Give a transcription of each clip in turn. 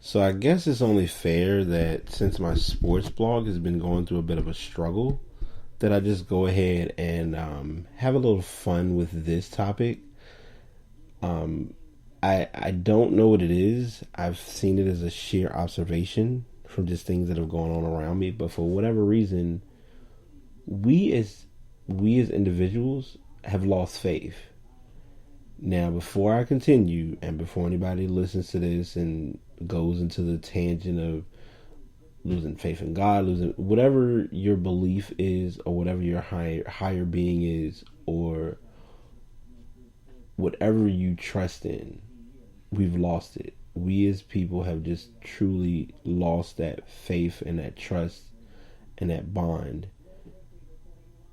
So I guess it's only fair that since my sports blog has been going through a bit of a struggle, that I just go ahead and have a little fun with this topic. Um, I don't know what it is. I've seen it as a sheer observation from just things that have gone on around me. But for whatever reason, we as we as individuals have lost faith. Now, before I continue, and before anybody listens to this and goes into the tangent of losing faith in God, losing whatever your belief is, or whatever your higher being is, or whatever you trust in, we've lost it. We as people have just truly lost that faith and that trust and that bond.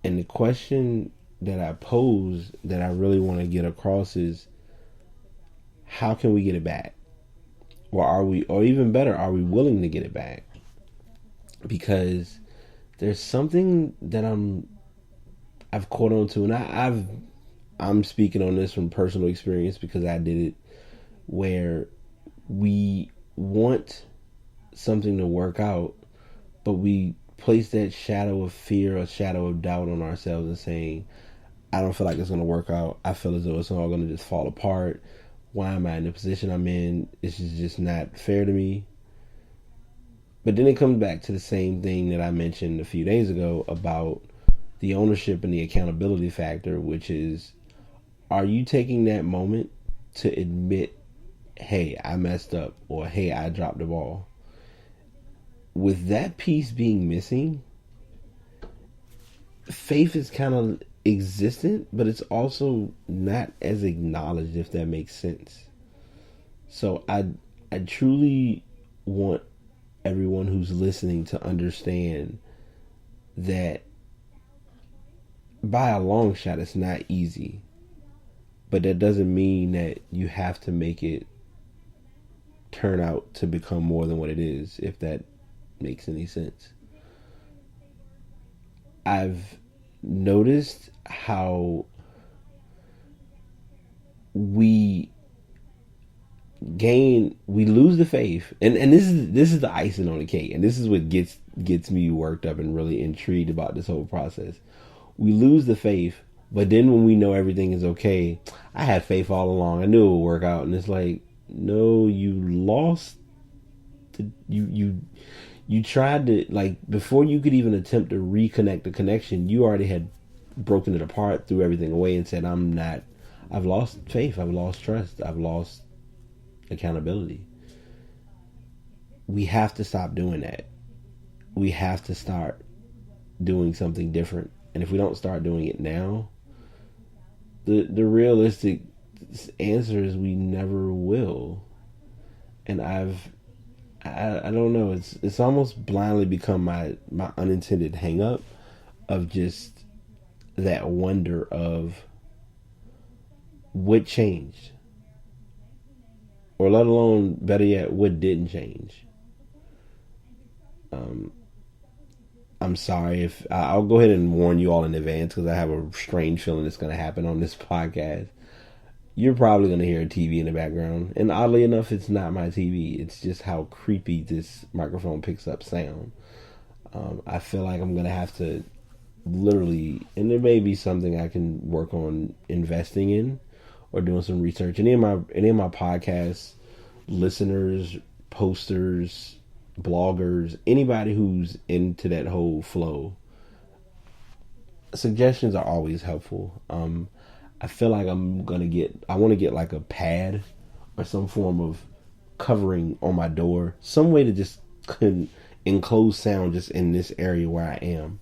And the question that I pose that I really want to get across is, how can we get it back? Or even better, are we willing to get it back? Because there's something that I've caught on to, and I'm speaking on this from personal experience because I did it, where we want something to work out, but we place that shadow of fear or shadow of doubt on ourselves and saying, I don't feel like it's going to work out. I feel as though it's all going to just fall apart. Why am I in the position I'm in? This is just not fair to me. But then it comes back to the same thing that I mentioned a few days ago about the ownership and the accountability factor, which is, are you taking that moment to admit, hey, I messed up, or hey, I dropped the ball? With that piece being missing, faith is kind of existent, but it's also not as acknowledged, if that makes sense. So I truly want everyone who's listening to understand that by a long shot it's not easy, but that doesn't mean that you have to make it turn out to become more than what it is, if that makes any sense. I've noticed how we lose the faith, and this is the icing on the cake, and this is what gets me worked up and really intrigued about this whole process. We lose the faith, but then when we know everything is okay, I had faith all along, I knew it would work out, and it's like, no, you lost you tried to, like, before you could even attempt to reconnect the connection, you already had broken it apart, threw everything away, and said, I've lost faith, I've lost trust, I've lost accountability. We have to stop doing that. We have to start doing something different. And if we don't start doing it now, the realistic answer is we never will. And I don't know, it's almost blindly become my unintended hang up of just that wonder of what changed, or let alone, better yet, what didn't change. I'm sorry if I'll go ahead and warn you all in advance, because I have a strange feeling it's going to happen on this podcast. You're probably going to hear a TV in the background, and oddly enough, it's not my TV. It's just how creepy this microphone picks up sound. I feel like I'm going to have to literally, and there may be something I can work on investing in or doing some research. Any of my podcast listeners, posters, bloggers, anybody who's into that whole flow, suggestions are always helpful. I feel like I want to get like a pad or some form of covering on my door, some way to just enclose sound just in this area where I am.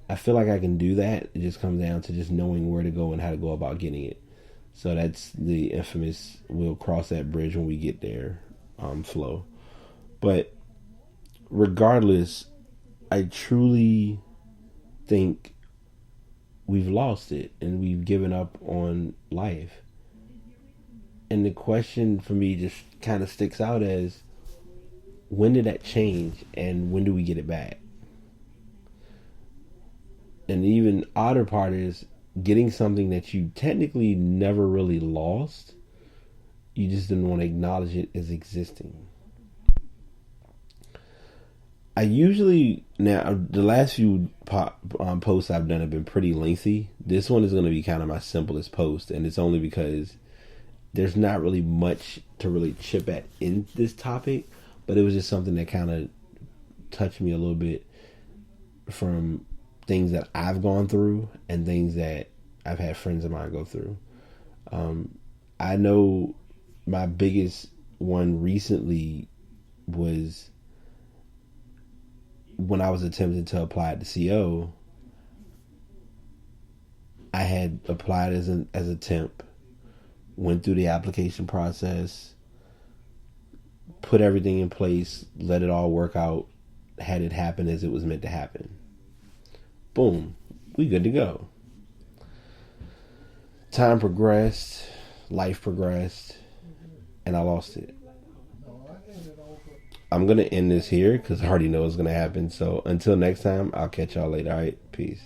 I feel like I can do that. It just comes down to just knowing where to go and how to go about getting it. So that's the infamous, we'll cross that bridge when we get there, flow. But regardless, I truly think we've lost it and we've given up on life. And the question for me just kind of sticks out as, when did that change and when do we get it back? And the even odder part is getting something that you technically never really lost. You just didn't want to acknowledge it as existing. I usually now the last few posts I've done have been pretty lengthy. This one is going to be kind of my simplest post, and it's only because there's not really much to really chip at in this topic, but it was just something that kind of touched me a little bit from things that I've gone through and things that I've had friends of mine go through. I know my biggest one recently was when I was attempting to apply at the CO. I had applied as a temp, went through the application process, put everything in place, let it all work out, had it happen as it was meant to happen. Boom, we good to go. Time progressed, life progressed, and I lost it. I'm going to end this here because I already know what's going to happen. So until next time, I'll catch y'all later. All right, peace.